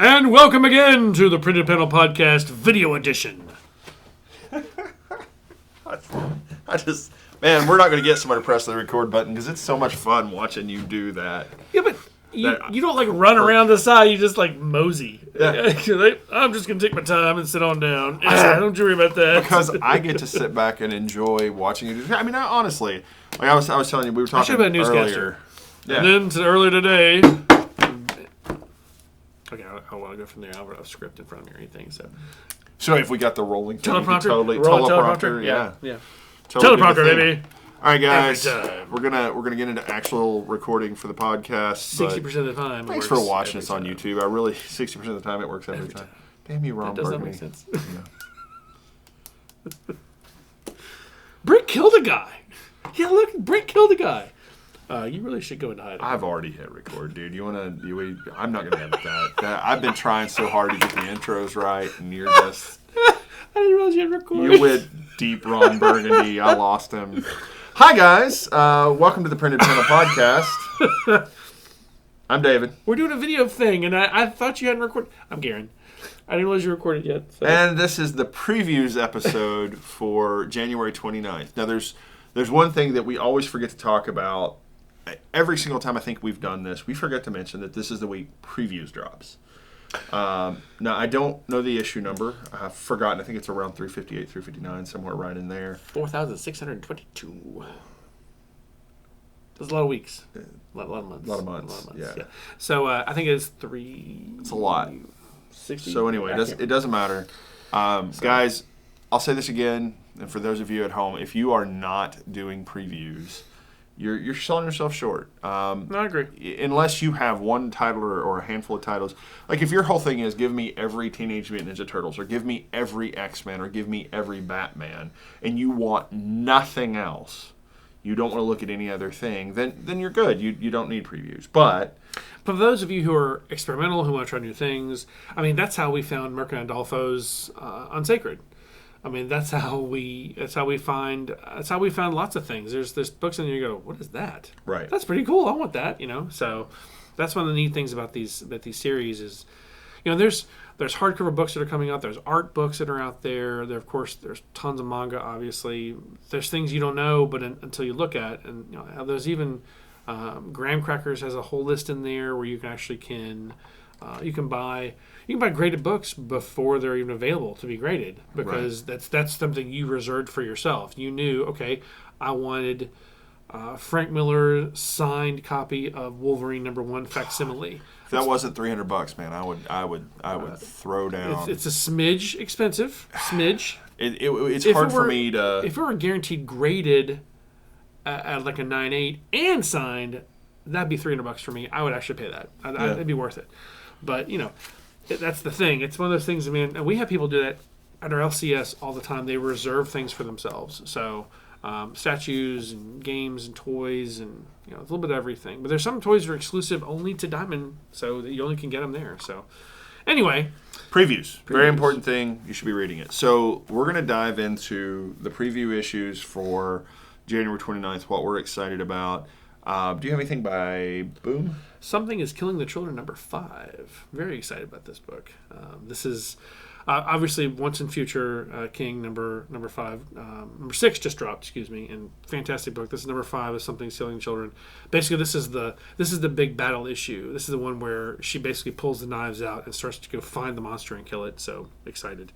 And welcome again to the Printed Panel Podcast Video Edition. Man, we're not going to get somebody to press the record button because it's so much fun watching you do that. Yeah, but you don't like run around the side. You just like mosey. Yeah. I'm just going to take my time and sit on down. Don't you worry about that. Because I get to sit back and enjoy watching you do that. I mean, honestly, like I was telling you, we were talking earlier. Yeah. And then earlier today. Okay, I want to go from there. I don't have a script in front of me or anything. So if we got the rolling thing, teleprompter, teleprompter, yeah. Totally teleprompter, baby. All right, guys, we're gonna get into actual recording for the podcast. 60% of the time. Thanks for watching us on YouTube. 60% of the time it works every time. Damn you, Ron Burgundy. That does not make sense. Brick killed a guy. Yeah, look, Brick killed a guy. You really should go into hiding. I've already hit record, dude. I'm not gonna edit that. I've been trying so hard to get the intros right, and you're just. I didn't realize you had recorded. You went deep, Ron Burgundy. I lost him. Hi, guys. Welcome to the Printed Panel Podcast. I'm David. We're doing a video thing, and I thought you hadn't recorded. I'm Garin. I didn't realize you recorded yet. So. And this is the previews episode for January 29th. Now, there's one thing that we always forget to talk about. Every single time I think we've done this, we forget to mention that this is the week previews drops. Now, I don't know the issue number. I've forgotten. I think it's around 358, 359, somewhere right in there. 4,622. That's a lot of weeks. A lot of months. A lot of months, yeah. So, I think it's 3... It's a lot. 60. So, anyway, it doesn't matter. Guys, I'll say this again, and for those of you at home, if you are not doing previews... You're selling yourself short. No, I agree. Unless you have one title or a handful of titles. Like if your whole thing is give me every Teenage Mutant Ninja Turtles or give me every X-Men or give me every Batman and you want nothing else, you don't want to look at any other thing, then you're good. You don't need previews. But for those of you who are experimental, who want to try new things, I mean, that's how we found Merkin and Adolfo's Unsacred. I mean, that's how we found lots of things. There's books in there you go, what is that? Right. That's pretty cool. I want that, So that's one of the neat things about these series is, there's hardcover books that are coming out. There's art books that are out there. Of course, there's tons of manga. Obviously, there's things you don't know, but until you look at, and there's even Graham Crackers has a whole list in there where you can actually you can buy graded books before they're even available to be graded because that's something you reserved for yourself. You knew, okay, I wanted Frank Miller signed copy of Wolverine #1 facsimile. If that wasn't $300, man, I would throw down. It's a smidge expensive. Smidge. It's hard for me to. If it were guaranteed graded at like a 9.8 and signed, that'd be $300 for me. I would actually pay that. It'd be worth it. But that's the thing. It's one of those things. I mean, and we have people do that at our LCS all the time. They reserve things for themselves. So statues and games and toys and a little bit of everything. But there's some toys that are exclusive only to Diamond, so that you only can get them there. So anyway, previews. Very important thing. You should be reading it. So we're going to dive into the preview issues for January 29th. What we're excited about. Do you have anything by Boom? Something is Killing the Children #5. Very excited about this book. This is obviously Once and Future King number 5. Number 6 just dropped, excuse me, and fantastic book. This is #5 is Something is Killing the Children. Basically, this is the big battle issue. This is the one where she basically pulls the knives out and starts to go find the monster and kill it. So excited.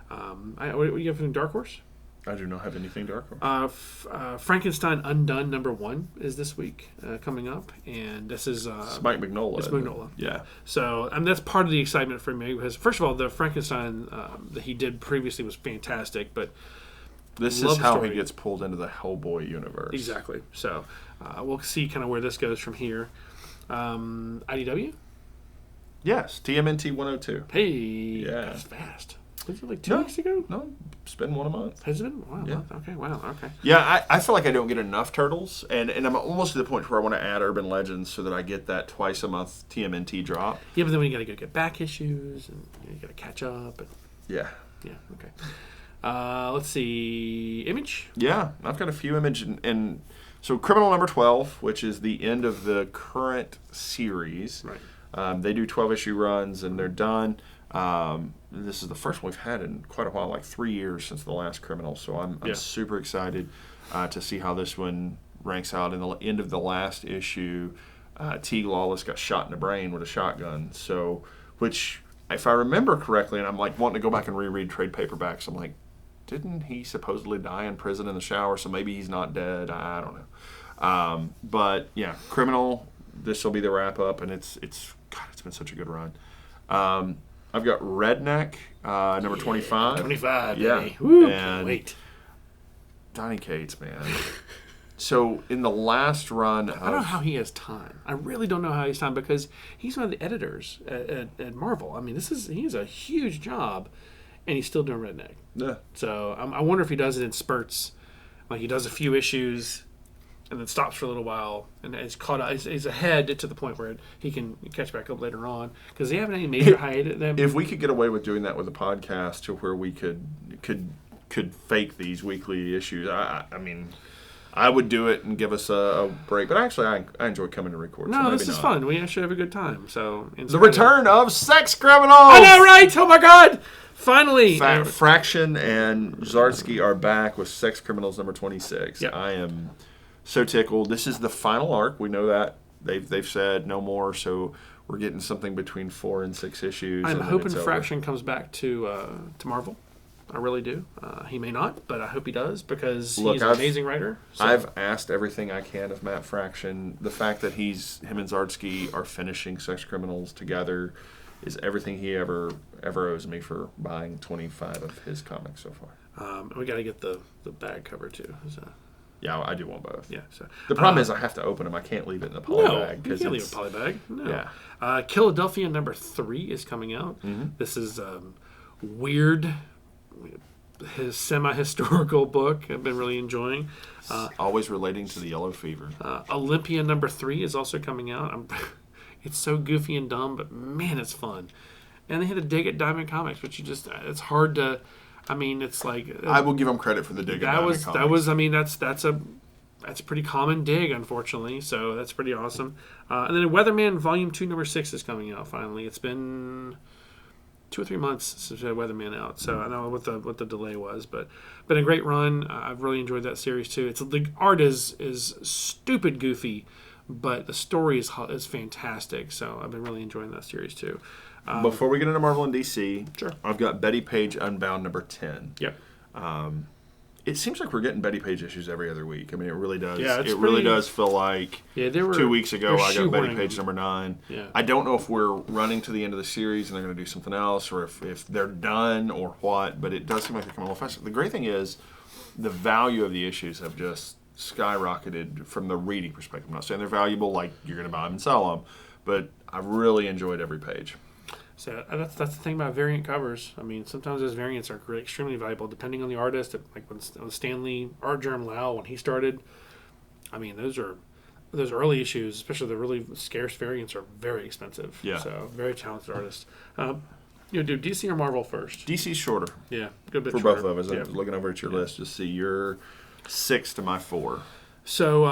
What you have in Dark Horse? I do not have anything dark. Frankenstein Undone #1 is this week coming up, and this is it's Mike Mignola. It's Mignola. Yeah. So, that's part of the excitement for me because, first of all, the Frankenstein that he did previously was fantastic, but this is how he gets pulled into the Hellboy universe. Exactly. So, we'll see kind of where this goes from here. IDW. Yes, TMNT 102. Hey, yeah, that's fast. Was it like 2 weeks ago? No, it's been one a month. Has it been? Wow. Yeah. Okay. Wow. Okay. Yeah, I feel like I don't get enough Turtles, and I'm almost to the point where I want to add Urban Legends so that I get that twice a month TMNT drop. Yeah, but then when you got to go get back issues, and you got to catch up. And... Yeah. Yeah. Okay. Let's see. Image? Yeah, I've got a few Image, and so Criminal #12, which is the end of the current series. Right. They do 12-issue runs, and they're done. This is the first one we've had in quite a while, like 3 years since the last Criminal. So I'm super excited to see how this one ranks out. In the end of the last issue, Teague Lawless got shot in the brain with a shotgun. So, which, if I remember correctly, and I'm like wanting to go back and reread trade paperbacks, I'm like, didn't he supposedly die in prison in the shower? So maybe he's not dead. I don't know. But yeah, Criminal. This will be the wrap up, and it's been such a good run. I've got Redneck, number 25. 25, yeah. Baby. Woo, and can't wait. Donny Cates, man. So in the last run, I don't know how he has time. I really don't know how he has time because he's one of the editors at Marvel. I mean, he has a huge job, and he's still doing Redneck. Yeah. So I wonder if he does it in spurts, like he does a few issues, and then stops for a little while, and is caught up. He's ahead to the point where he can catch back up later on. Because they haven't any major hiatus. If we could get away with doing that with a podcast, to where we could fake these weekly issues, I mean, I would do it and give us a break. But actually, I enjoy coming to record. No, so this is fun. We actually have a good time. So the return of Sex Criminals. I know, right? Oh my God! Finally, Fraction and Zardsky are back with Sex Criminals number 26. Yep. I am so tickled. This is the final arc. We know that they've said no more. So we're getting something between 4 and 6 issues. I'm hoping Fraction comes back to Marvel. I really do. He may not, but I hope he does because he's an amazing writer. So. I've asked everything I can of Matt Fraction. The fact that him and Zardsky are finishing Sex Criminals together is everything he ever owes me for buying 25 of his comics so far. We got to get the bag cover too. So. Yeah, I do want both. Yeah. So the problem is I have to open them. I can't leave it in a poly bag. You can't leave a poly bag. No. Yeah. Philadelphia number 3 is coming out. Mm-hmm. This is weird, his semi-historical book. I've been really enjoying. Always relating to the yellow fever. Olympia number 3 is also coming out. It's so goofy and dumb, but man, it's fun. And they had a dig at Diamond Comics, which it's hard to. I mean, it's like I will give them credit for the dig. That was. I mean, that's a pretty common dig, unfortunately. So that's pretty awesome. And then Weatherman Volume 2, number 6 is coming out finally. It's been 2 or 3 months since we had Weatherman out, so I don't know what the delay was, but been a great run. I've really enjoyed that series too. The art is stupid goofy, but the story is fantastic. So I've been really enjoying that series too. Before we get into Marvel and DC, sure. I've got Betty Page Unbound number 10. Yep. It seems like we're getting Betty Page issues every other week. I mean, it really does. Yeah, really does feel like 2 weeks ago I got Betty Page number 9. Yeah. I don't know if we're running to the end of the series and they're going to do something else, or if they're done or what, but it does seem like they're coming a little faster. The great thing is the value of the issues have just skyrocketed from the reading perspective. I'm not saying they're valuable, like you're going to buy them and sell them, but I've really enjoyed every page. So that's the thing about variant covers. I mean, sometimes those variants are extremely valuable depending on the artist. Like when Stanley Art Germ Lau, when he started, I mean, those early issues, especially the really scarce variants, are very expensive. Yeah. So very talented artist. Do DC or Marvel first? DC's shorter. Yeah, good bit for shorter. both of us. Yeah. I'm looking over at your list to see your 6 to my 4. So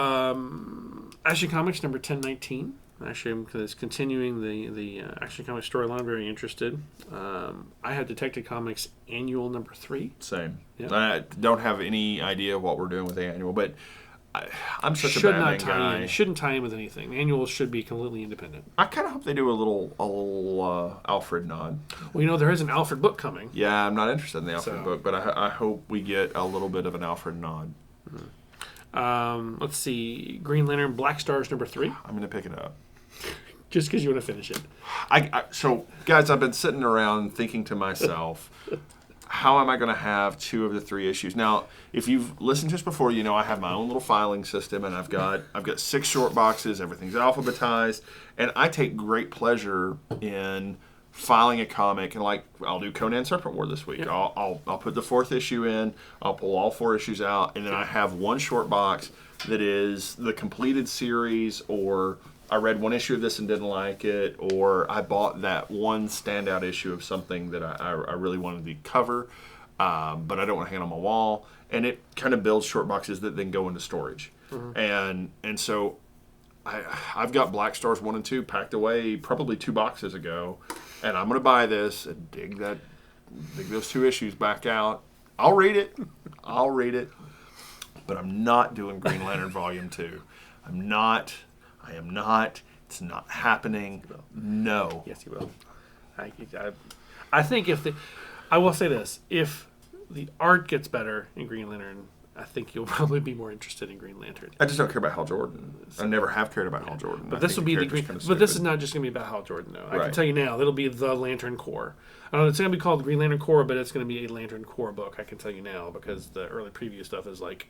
Action Comics number 1019. Actually, I'm continuing the Action Comics storyline. Very interested. I had Detective Comics Annual number 3. Same. Yep. I don't have any idea what we're doing with the annual, but I'm such a Batman guy. Shouldn't tie in with anything. The annuals should be completely independent. I kind of hope they do a little Alfred nod. Well, there is an Alfred book coming. Yeah, I'm not interested in the Alfred book, but I hope we get a little bit of an Alfred nod. Mm-hmm. Let's see. Green Lantern Black Stars number 3. I'm going to pick it up. Just because you want to finish it. So, guys, I've been sitting around thinking to myself, how am I going to have 2 of the 3 issues? Now, if you've listened to us before, you know I have my own little filing system, and I've got 6 short boxes. Everything's alphabetized, and I take great pleasure in filing a comic. And like, I'll do Conan Serpent War this week. Yep. I'll put the 4th issue in. I'll pull all 4 issues out, and then I have one short box that is the completed series, or I read 1 issue of this and didn't like it, or I bought that one standout issue of something that I really wanted to cover, but I don't want to hang it on my wall. And it kind of builds short boxes that then go into storage. Mm-hmm. And so I've got Black Stars 1 and 2 packed away probably 2 boxes ago, and I'm going to buy this and dig those 2 issues back out. I'll read it, but I'm not doing Green Lantern Volume 2. I am not. It's not happening. No. Yes, you will. I think I will say this: if the art gets better in Green Lantern, I think you'll probably be more interested in Green Lantern. I just don't care about Hal Jordan. I never have cared about Hal Jordan. But this will be but this is not just going to be about Hal Jordan, though. I can tell you now, it'll be the Lantern Corps. I don't know, it's going to be called Green Lantern Corps, but it's going to be a Lantern Corps book. I can tell you now because the early preview stuff is like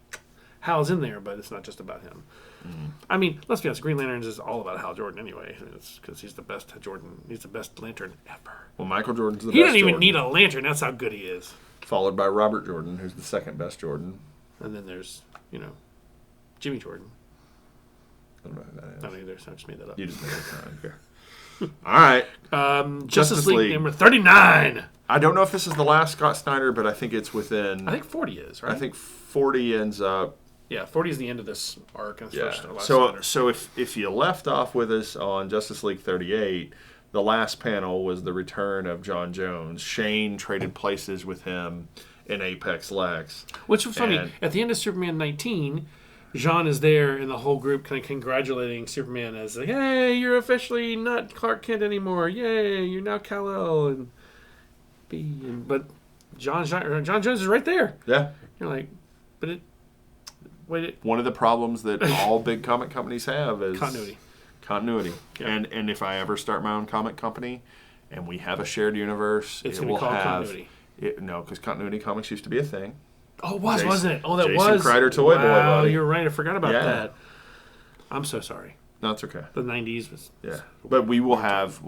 Hal's in there, but it's not just about him. Mm-hmm. I mean, let's be honest. Green Lanterns is all about Hal Jordan anyway. It's because he's the best Jordan. He's the best Lantern ever. Well, Michael Jordan's the best. He doesn't even need a lantern. That's how good he is. Followed by Robert Jordan, who's the second best Jordan. And then there's, Jimmy Jordan. I don't know who that is. I don't either, so I just made that up. You just made that up. Okay. All right. Justice League number 39. I don't know if this is the last Scott Snyder, but I think it's within... I think 40 is, right? I think 40 ends up... Yeah, 40 is the end of this arc. And So if you left off with us on Justice League 38, the last panel was the return of John Jones. Shane traded places with him in Apex Lex. Which was funny. At the end of Superman 19, Jean is there and the whole group kind of congratulating Superman as like, hey, you're officially not Clark Kent anymore. Yay, you're now Kal-El. But John Jones is right there. Yeah. You're like, but it... Wait, one of the problems that all big comic companies have is continuity. Yeah. And if I ever start my own comic company and we have a shared universe, it's going to be called continuity. No, because Continuity Comics used to be a thing. Oh, wasn't it? Oh, that Jason was. Kreider Toy Boy, buddy. You're right. I forgot about that. I'm so sorry. No, it's okay. The 90s was... Yeah. But we will have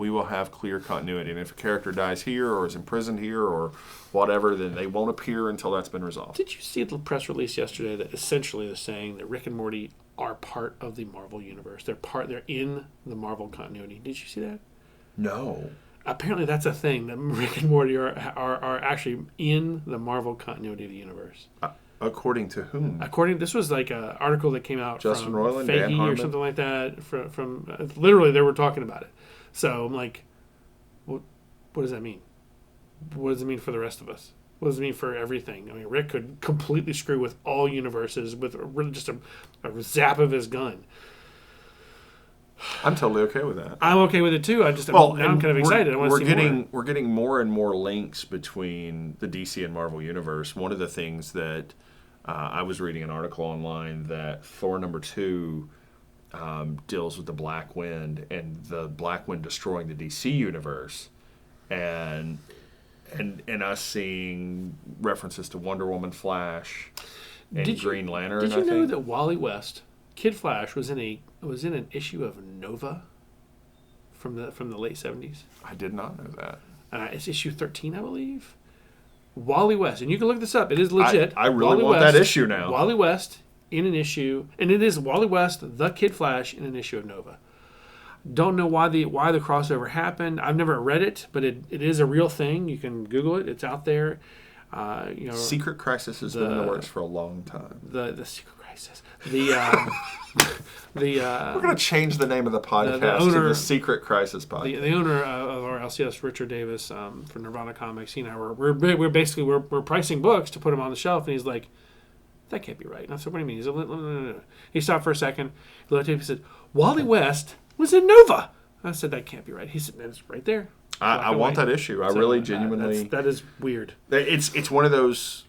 clear continuity. And if a character dies here or is imprisoned here or whatever, then they won't appear until that's been resolved. Did you see the press release yesterday that essentially is saying that Rick and Morty are part of the Marvel universe? They're in the Marvel continuity. Did you see that? No. Apparently that's a thing, that Rick and Morty are actually in the Marvel continuity of the universe. According to whom? This was like an article that came out Justin from Roiland, Fahey or something like that. From literally, they were talking about it. So I'm like, what does that mean? What does it mean for the rest of us? What does it mean for everything? I mean, Rick could completely screw with all universes with really just a zap of his gun. I'm totally okay with that. I'm okay with it too. I'm kind of excited. I want to see more. We're getting more and more links between the DC and Marvel universe. One of the things that I was reading an article online that Thor #2 deals with the Black Wind and the Black Wind destroying the DC universe, and us seeing references to Wonder Woman, Flash, and Green Lantern. Did you know that Wally West, Kid Flash, was in an issue of Nova from the late 70s? I did not know that. It's issue 13, I believe. Wally West, and you can look this up. It is legit. I really want that issue now. Wally West in an issue, and it is Wally West, the Kid Flash, in an issue of Nova. Don't know why the crossover happened. I've never read it, but it is a real thing. You can Google it. It's out there. Secret Crisis has been in the works for a long time. The Secret Crisis. We're going to change the name of the podcast to the Secret Crisis Podcast. The owner of our LCS, Richard Davis, from Nirvana Comics, we're basically pricing books to put them on the shelf, and he's like, that can't be right. And I said, what do you mean? He's like, no. He stopped for a second. He looked at me and said, Wally West was in Nova. I said, that can't be right. He said, it's right there. I want that issue. I really genuinely... That is weird. It's one of those...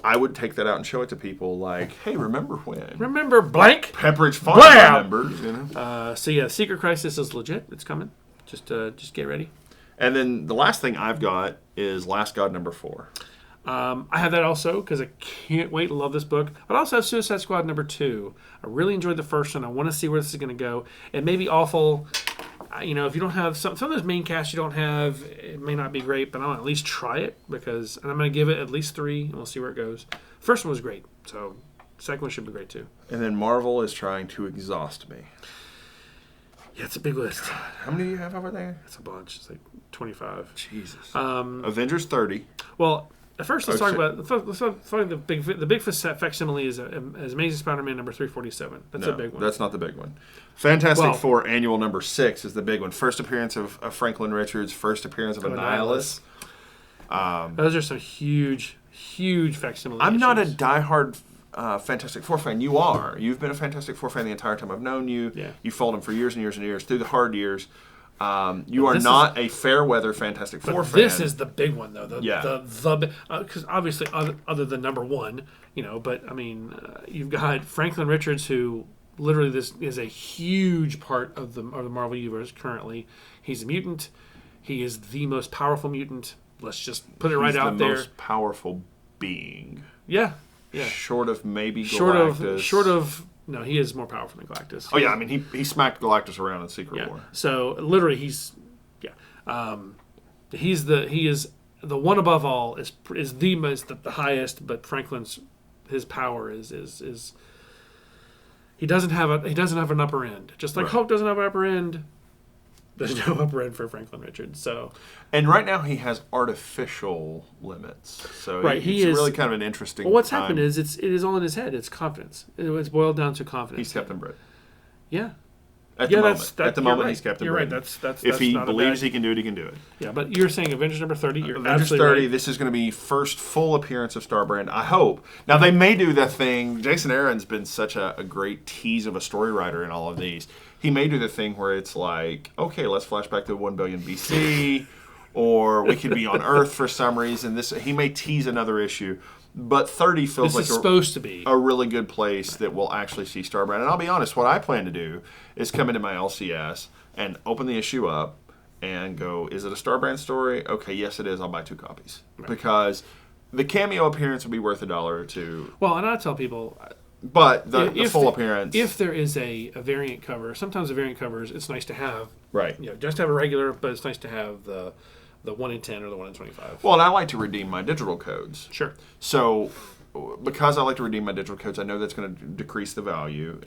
I would take that out and show it to people like, hey, remember when? Remember blank? Pepperidge Farm remembers, you know? So yeah, Secret Crisis is legit. It's coming. Just get ready. And then the last thing I've got is Last God #4. I have that also because I can't wait to love this book. But I also have Suicide Squad #2. I really enjoyed the first one. I want to see where this is going to go. It may be awful. If you don't have some of those main casts you don't have, it may not be great, but I'll at least try it and I'm going to give it at least 3, and we'll see where it goes. First one was great, so second one should be great too. And then Marvel is trying to exhaust me. Yeah, it's a big list. How many do you have over there? It's a bunch. It's like 25. Jesus. Avengers 30. Well, At first, let's talk about the big facsimile is Amazing Spider-Man number 347. That's a big one. That's not the big one. Fantastic Four annual number 6 is the big one. First appearance of Franklin Richards. First appearance of Annihilus. Those are some huge facsimile. I'm not a diehard Fantastic Four fan. You are. You've been a Fantastic Four fan the entire time I've known you. Yeah. You followed them for years and years and years through the hard years. You are not a fair weather Fantastic Four fan. This is the big one, though. Because obviously, other than number one, but I mean, you've got Franklin Richards, who literally this is a huge part of the Marvel universe currently. He's a mutant. He is the most powerful mutant. Let's just put it right out there. He's the most powerful being. Yeah. Short of maybe Galactus. Short of. No, he is more powerful than Galactus. Oh, yeah. I mean, he smacked Galactus around in Secret War. So, literally, he is the one above all, is the most, the highest, but Franklin's, his power is he doesn't have an upper end. Just like Hulk doesn't have an upper end, there's no upper end for Franklin Richards. So, and right now he has artificial limits. So it's really kind of an interesting. Well, what's happened is it is all in his head. It's confidence. It's boiled down to confidence. He's Captain Britain. Yeah. At the moment, he's Captain Britain. You're right. That's if he believes he can do it, he can do it. Yeah, but you're saying Avengers number 30. You're Avengers 30. Right. This is going to be first full appearance of Starbrand. I hope. Now they may do that thing. Jason Aaron's been such a great tease of a story writer in all of these. He may do the thing where it's like, okay, let's flash back to 1 billion BC, or we could be on Earth for some reason. He may tease another issue, but 30 feels like supposed to be a really good place that we'll actually see Starbrand. And I'll be honest, what I plan to do is come into my LCS and open the issue up and go, is it a Starbrand story? Okay, yes it is. I'll buy 2 copies. Right. Because the cameo appearance will be worth $1 or $2. Well, and I tell people... But the full appearance... If there is a variant cover, sometimes the variant covers, it's nice to have. Right. Just to have a regular, but it's nice to have the 1 in 10 or the 1 in 25. Well, and I like to redeem my digital codes. Sure. So, because I like to redeem my digital codes, I know that's going to decrease the value.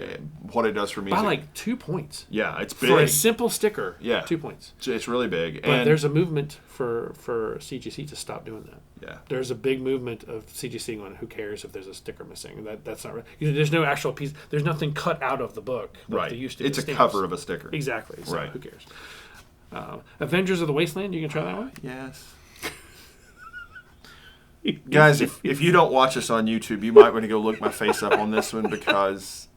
What it does for me by is... like 2 points. Yeah, it's big. For a simple sticker, 2 points. It's really big. But there's a movement for CGC to stop doing that. Yeah. There's a big movement of CGC on who cares if there's a sticker missing. That's not right. There's no actual piece. There's nothing cut out of the book. Right. They used to it's a cover of a sticker. Exactly. So right. Who cares? Avengers of the Wasteland. You can try that one. Yes. Guys, if you don't watch us on YouTube, you might want to go look my face up on this one because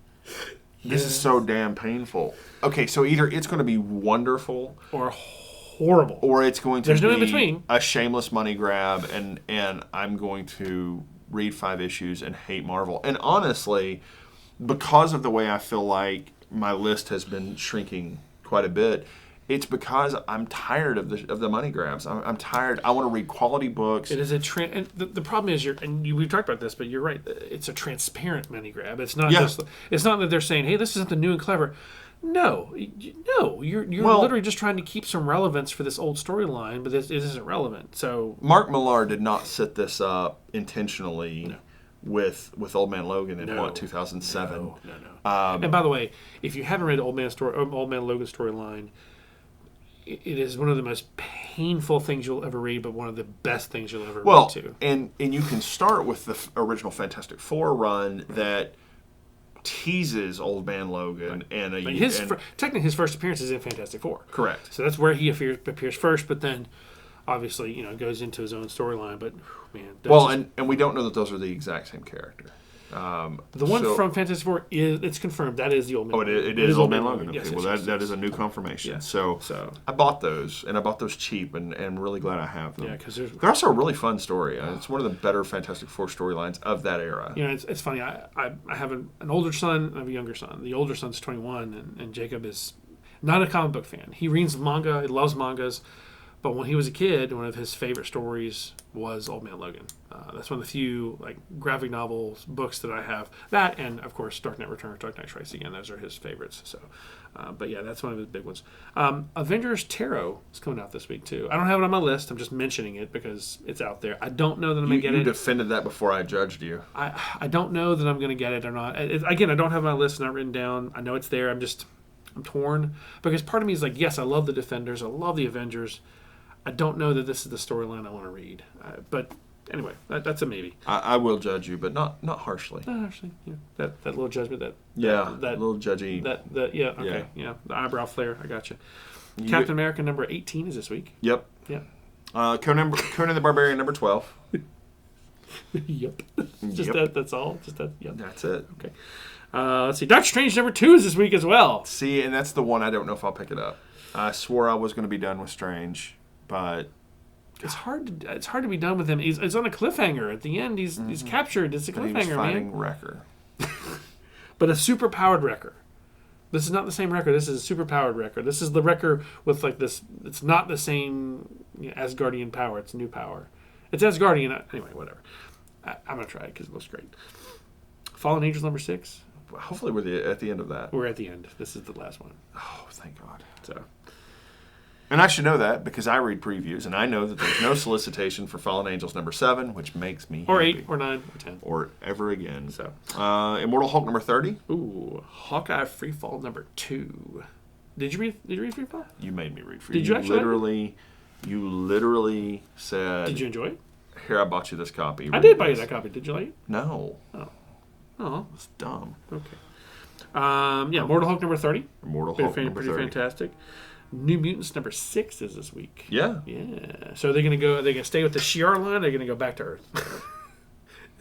this is so damn painful. Okay, so either it's going to be wonderful or horrible, or it's going to There's be no in between. A shameless money grab, and I'm going to read 5 issues and hate Marvel. And honestly, because of the way I feel like my list has been shrinking quite a bit, it's because I'm tired of the money grabs. I'm tired. I want to read quality books. It is and the problem is we've talked about this, but you're right. It's a transparent money grab. It's not just. It's not that they're saying, "Hey, this is something new and clever." No. You're literally just trying to keep some relevance for this old storyline, but it isn't relevant. So Mark Millar did not set this up intentionally. No. With Old Man Logan in 2007. No. And by the way, if you haven't read Old Man Logan storyline, it is one of the most painful things you'll ever read, but one of the best things you'll ever read too. And you can start with the original Fantastic Four run that teases Old Man Logan, and technically his first appearance is in Fantastic Four. Correct. So that's where he appears first, but then obviously goes into his own storyline. But man, and we don't know that those are the exact same character. The one from Fantastic Four it's confirmed that is the Old Man. Logan. It is Old Man Logan. Okay, yes, that is a new confirmation. Yeah. So I bought those, and I bought those cheap, and really glad I have them. Yeah, because they're also a really fun story. It's one of the better Fantastic Four storylines of that era. It's funny. I have an older son and I have a younger son. The older son's 21, and Jacob is not a comic book fan. He reads manga. He loves mangas. But when he was a kid, one of his favorite stories was Old Man Logan. That's one of the few graphic novels books that I have. That and of course Dark Knight Returns, Dark Knight Strikes Again. Those are his favorites. So, but yeah, that's one of his big ones. Avengers Tarot is coming out this week too. I don't have it on my list. I'm just mentioning it because it's out there. I don't know that I'm going to get it. You defended that before I judged you. I don't know that I'm going to get it or not. Again, I don't have my list not written down. I know it's there. I'm torn because part of me is like, yes, I love the Defenders. I love the Avengers. I don't know that this is the storyline I want to read, but anyway, that's a maybe. I will judge you, but not harshly. Actually, yeah, that little judgment, that little judgy. The eyebrow flare. I got you. Captain America number 18 is this week. Yep. Yeah. Conan the Barbarian number 12. Yep. Just that. That's all. Just that. Yep. That's it. Okay. Let's see. Doctor Strange number 2 is this week as well. See, and that's the one I don't know if I'll pick it up. I swore I was going to be done with Strange, but it's hard to be done with him. It's on a cliffhanger at the end. He's captured. It's a cliffhanger, he's fighting man. Wrecker. But a super powered Wrecker. This is not the same Wrecker. This is a super powered Wrecker. This is the Wrecker with like this. It's not the same Asgardian power. It's new power. It's Asgardian. Anyway, whatever. I'm going to try it because it looks great. Fallen Angels number 6. Hopefully we're at the end of that. We're at the end. This is the last one. Oh, thank God. So, and I should know that because I read previews, and I know that there's no solicitation for Fallen Angels number 7, which makes me or happy. 8, or 9, or 10. Or ever again. So, Immortal Hulk number 30. Ooh, Hawkeye Freefall number 2. Did you read Freefall? You made me read Freefall. Did you actually? You literally said... Did you enjoy it? Here, I bought you this copy. I did buy you that copy. Did you like it? No. Oh. It's dumb. Okay. Mortal Hulk number 30. Immortal Hulk number 30. Pretty fantastic. New Mutants number 6 is this week. Yeah. Yeah. So they're gonna stay with the Shi'ar line, or they're gonna go back to Earth.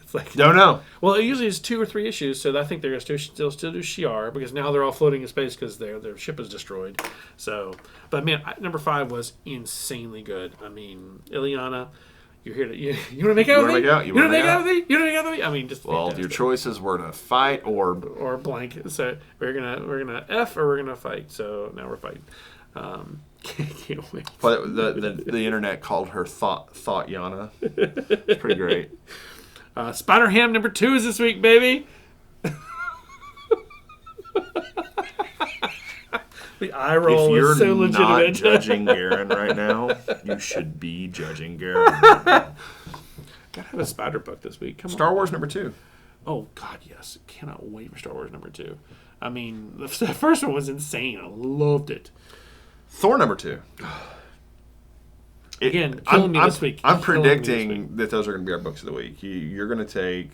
It's like, don't know. Well, it usually is 2 or 3 issues, so I think they're gonna still do Shi'ar because now they're all floating in space because their ship is destroyed. So, but man, number 5 was insanely good. I mean, Ileana. You're here to you want to make out with me? You want to make out with me? You want to make out with me? I mean, just fantastic. Your choices were to fight or blank. So we're gonna F or we're gonna fight. So now we're fighting. Can't wait. But the internet called her Thought Yana. It's pretty great. Spider Ham number 2 is this week, baby. The eye roll is so legitimate. If you're not judging Garin right now, you should be judging Garin. Gotta have a Spider book this week. Come on. Star Wars number 2. Oh, God, yes. Cannot wait for Star Wars number 2. I mean, the first one was insane. I loved it. Thor number 2. Again, killing me this week. I'm predicting that those are going to be our books of the week. You're going to take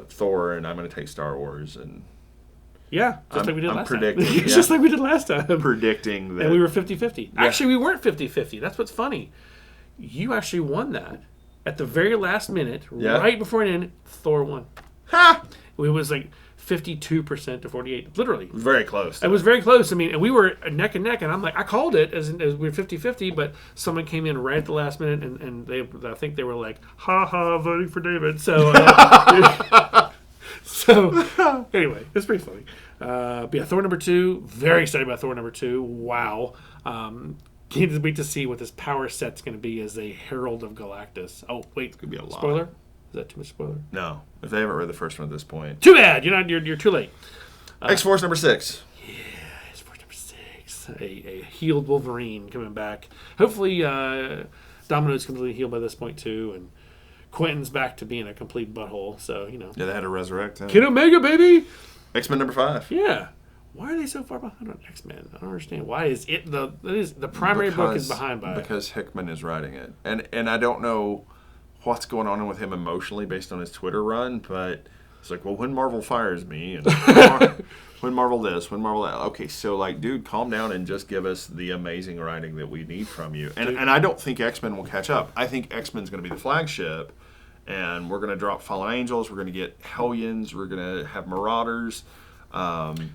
Thor, and I'm going to take Star Wars, and yeah, just like we did last time. Yeah. Just like we did last time. Predicting that. And we were 50-50. Yeah. Actually, we weren't 50-50. That's what's funny. You actually won that at the very last minute, right before it ended. Thor won. Ha! It was like 52% to 48. Literally. Very close. It was very close. I mean, and we were neck and neck, and I'm like, I called it as we were 50-50, but someone came in right at the last minute, and I think they were like, ha ha, voting for David. So, so anyway, it's pretty funny. But yeah, Thor number 2, very excited about Thor number 2. Wow. Can't wait to see what this power set's going to be as a Herald of Galactus. Oh, wait. Could be a lot. Spoiler? Is that too much spoiler? No. If they haven't read the first one at this point. Too bad. You're too late. X-Force number 6. Yeah, X-Force number 6. A healed Wolverine coming back. Hopefully, Domino's completely healed by this point, too, and Quentin's back to being a complete butthole, so, Yeah, they had to resurrect him. Kid Omega, baby! X-Men number 5. Yeah. Why are they so far behind on X-Men? I don't understand. Why is it the primary book is behind by it? Because Hickman is writing it. And I don't know what's going on with him emotionally based on his Twitter run, but it's like, well, when Marvel fires me, and when Marvel this, when Marvel that. Okay, so, like, dude, calm down and just give us the amazing writing that we need from you. And I don't think X-Men will catch up. I think X-Men's going to be the flagship, and we're going to drop Fallen Angels, we're going to get Hellions, we're going to have Marauders.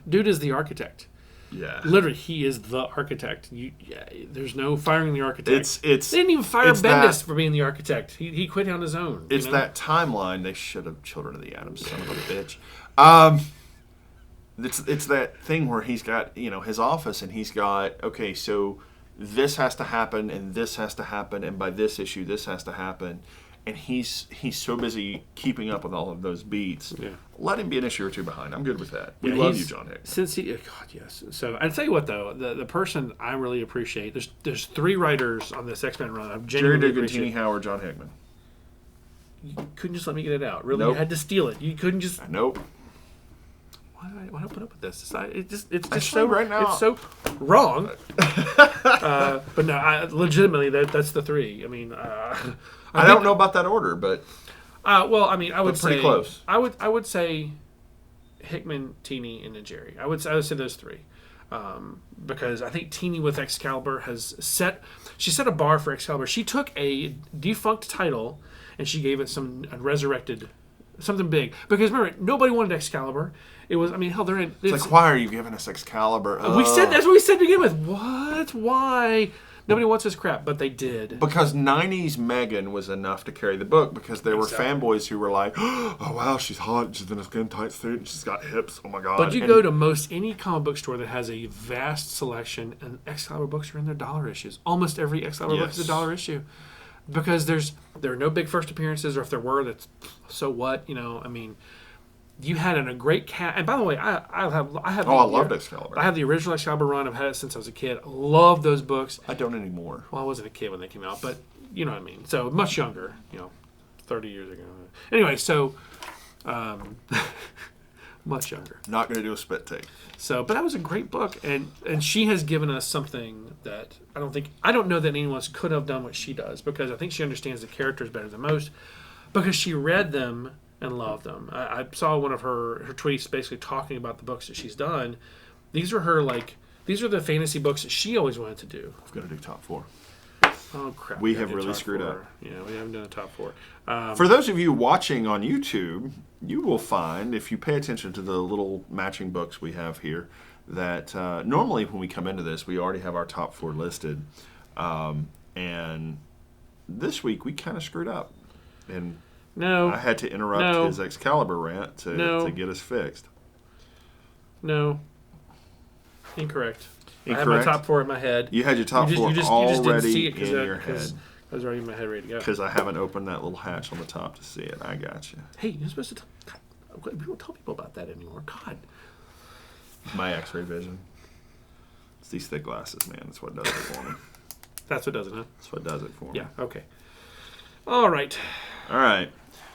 Dude is the architect. Yeah. Literally, he is the architect. There's no firing the architect. They didn't even fire Bendis for being the architect. He quit on his own. It's that timeline. They should have Children of the Atom, son of a bitch. It's that thing where he's got his office, and he's got, okay, so this has to happen, and this has to happen, and by this issue this has to happen. And he's so busy keeping up with all of those beats. Yeah. Let him be an issue or 2 behind. I'm good with that. We love you, John Hickman. God, yes. So I tell you what, though, the person I really appreciate. There's 3 writers on this X-Men run. I'm genuinely Jerry Dugan, Tini Howard, John Hickman. You couldn't just let me get it out. Really, Nope. You had to steal it. You couldn't just. Nope. why do I put up with this? It's just Actually, so right now- it's so wrong. But no, legitimately, that's the three. I mean, I don't know about that order, but well, I mean, I would pretty say close. I would say Hickman, Teeny, and then Jerry. I would say those three. Because I think Teeny with Excalibur set a bar for Excalibur. She took a defunct title and she gave it some resurrected, something big. Because remember, nobody wanted Excalibur. It was, I mean, hell, it's like, why are you giving us Excalibur? That's what we said to begin with. What? Why? Nobody wants this crap, but they did. Because 90s Megan was enough to carry the book because there were fanboys who were like, oh, wow, she's hot. She's in a skin tight suit and she's got hips. Oh, my God. But you go to most any comic book store that has a vast selection, and Excalibur books are in their dollar issues. Almost every Excalibur book is a dollar issue. Because there are no big first appearances, or if there were, that's so what, I mean... You had a great cat, and by the way, I have. I loved Excalibur. I have the original Excalibur run. I've had it since I was a kid. Love those books. I don't anymore. Well, I wasn't a kid when they came out, but you know what I mean. So much younger, 30 years ago. Anyway, so much younger. Not going to do a spit take. So, but that was a great book, and she has given us something that I don't know that anyone else could have done what she does, because I think she understands the characters better than most, because she read them and loved them. I saw one of her tweets basically talking about the books that she's done. These are the fantasy books that she always wanted to do. I've got to do top 4. Oh crap! We have really screwed up. Yeah, we haven't done a top 4. For those of you watching on YouTube, you will find, if you pay attention to the little matching books we have here, that normally when we come into this, we already have our top 4 listed, and this week we kind of screwed up. And no, I had to interrupt his Excalibur rant to get us fixed. No. Incorrect. I had Incorrect? my top 4 in my head. You had your top 4 you just already didn't see it in your head. I was already in my head ready to go. Because I haven't opened that little hatch on the top to see it. I got you. Hey, you're supposed to we don't tell people about that anymore. God. My X-ray vision. It's these thick glasses, man. That's what does it for me. That's what does it, huh? That's what does it for me. Yeah, okay. All right. All right.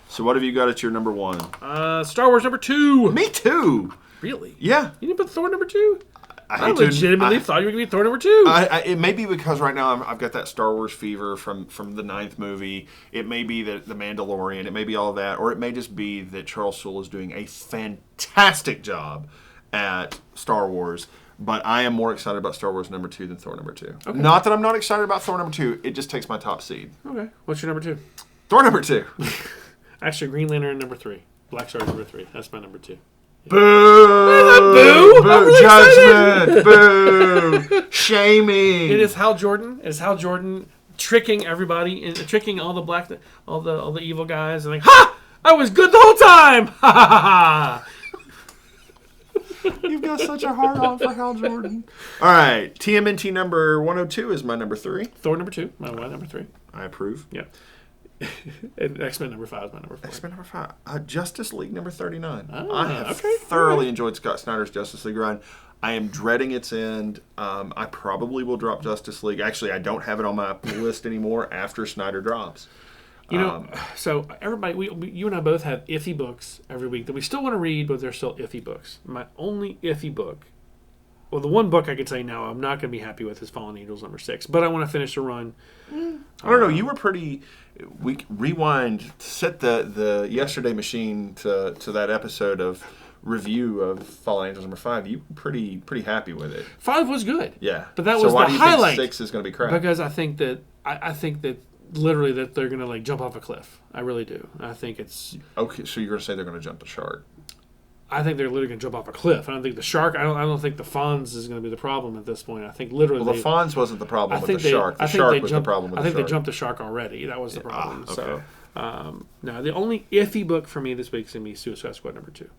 So what have you got at your number 1? Star Wars number 2. Me too. Really? Yeah. You didn't put Thor number 2? I hate to- legitimately thought you were going to be Thor number 2. It may be because right now I've got that Star Wars fever from the 9th movie. It may be the Mandalorian. It may be all of that. Or it may just be that Charles Soule is doing a fantastic job at Star Wars. But I am more excited about Star Wars number 2 than Thor number 2. Okay. Not that I'm not excited about Thor number 2. It just takes my top seed. Okay. What's your number 2? Thor number 2. Actually, Green Lantern number 3. Black Star number 3. That's my number 2. Boo! Boo! Boo! I'm really Judgment! Boo! Shaming! It is Hal Jordan. It is Hal Jordan tricking everybody, tricking all the evil guys, and like, ha! I was good the whole time! Ha ha ha ha! You've got such a hard on for Hal Jordan. All right, TMNT number 102 is my number 3. Thor number 2, my number 3. I approve. Yeah. And X-Men number 5 is my number 4. X-Men number 5. Justice League number 39. Oh, I have thoroughly enjoyed Scott Snyder's Justice League run. I am dreading its end. I probably will drop Justice League. Actually, I don't have it on my list anymore after Snyder drops. So everybody, you and I both have iffy books every week that we still want to read, but they're still iffy books. My only iffy book, well, the one book I could say now I'm not going to be happy with is Fallen Angels number 6, but I want to finish the run. I don't know. You were pretty. We rewind, set the yesterday machine to that episode of review of Fallen Angels number 5. You were pretty happy with it. 5 was good. Yeah, but that so was why the do you highlight. Think 6 is going to be crap? Because I think that literally that they're going to like jump off a cliff. I really do. I think it's okay. So you're going to say they're going to jump the shark? I think they're literally going to jump off a cliff. I don't think the shark. I don't think the Fonz is going to be the problem at this point. I think literally. Well, the Fonz wasn't the problem with the shark. The shark was the problem with the shark. I think they jumped the shark already. That was the problem. Okay. So, no, the only iffy book for me this week is going to be Suicide Squad number 2,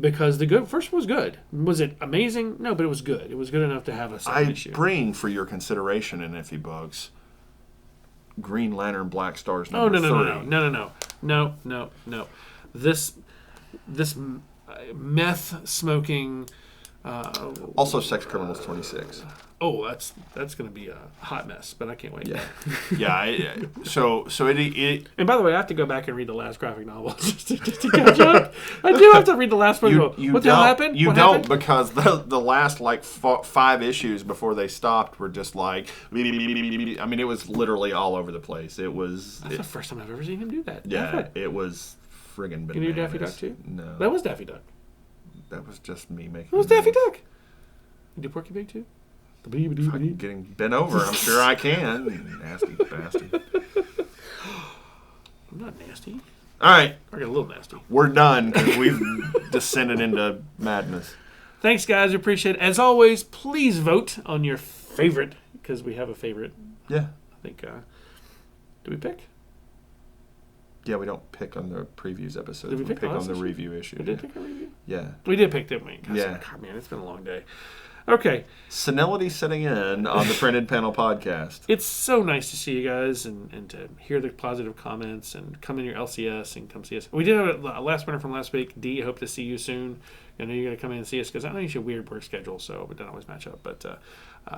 because the first one was good. Was it amazing? No, but it was good. It was good enough to have a second issue. I bring for your consideration in iffy books Green Lantern Black Stars number 3. No. This meth smoking. Also, Sex Criminals 26. Oh, that's going to be a hot mess, but I can't wait. Yeah, yeah. So it. And by the way, I have to go back and read the last graphic novel just to catch up. I do have to read the last one. What the hell happened? You what don't happened? because the last like 5 issues before they stopped were just like. I mean, it was literally all over the place. It was. That's the first time I've ever seen him do that. Yeah, it was friggin' bananas. You do Daffy Duck too? No, That was Daffy Duck. that was just me making. That was Daffy Duck. You do Porky Pig too? I'm getting bent over. I'm sure I can. Nasty bastard. I'm not nasty. All right, I get a little nasty. we're done because we've descended into madness. Thanks, guys. We appreciate it. As always, please vote on your favorite, because we have a favorite. Yeah. I think, do we pick? Yeah, we don't pick on the previews episodes. Did we pick on last the issue? review issue. We did pick a review? Yeah. We did pick, didn't we? God, Yeah. God, man, it's been a long day. Okay. Senility setting in on the Printed Panel podcast. It's so nice to see you guys and to hear the positive comments and come in your LCS and come see us. We did have a last winner from last week. D, hope to see you soon. I know you're going to come in and see us because I know you have a weird work schedule, so it doesn't always match up. But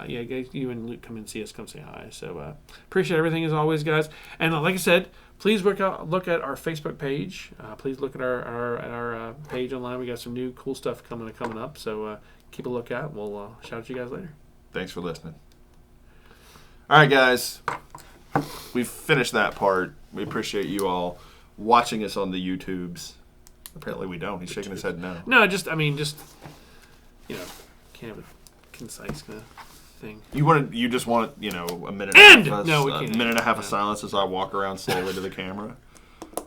yeah, guys, you and Luke come and see us, come say hi. So appreciate everything as always, guys. And like I said, please look at our Facebook page. Please look at our page online. We got some new cool stuff coming up. So keep a lookout. We'll shout at you guys later. Thanks for listening. All right, guys. We've finished that part. We appreciate you all watching us on the YouTubes. Apparently we don't. He's shaking his head no. No, just you know, can't have a concise kind of thing. You just want a minute End! and a half No, we can't. minute and a half of silence as I walk around slowly to the camera.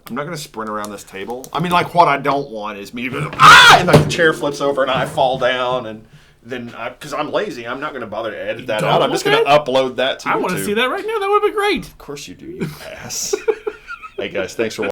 I'm not going to sprint around this table. I mean, like, what I don't want is me to go, and like the chair flips over and I fall down, and then because I'm lazy, I'm not going to bother to edit that out. I'm just going to upload that to YouTube. I want to see that right now. That would be great. Of course you do, you ass. Hey guys, thanks for watching.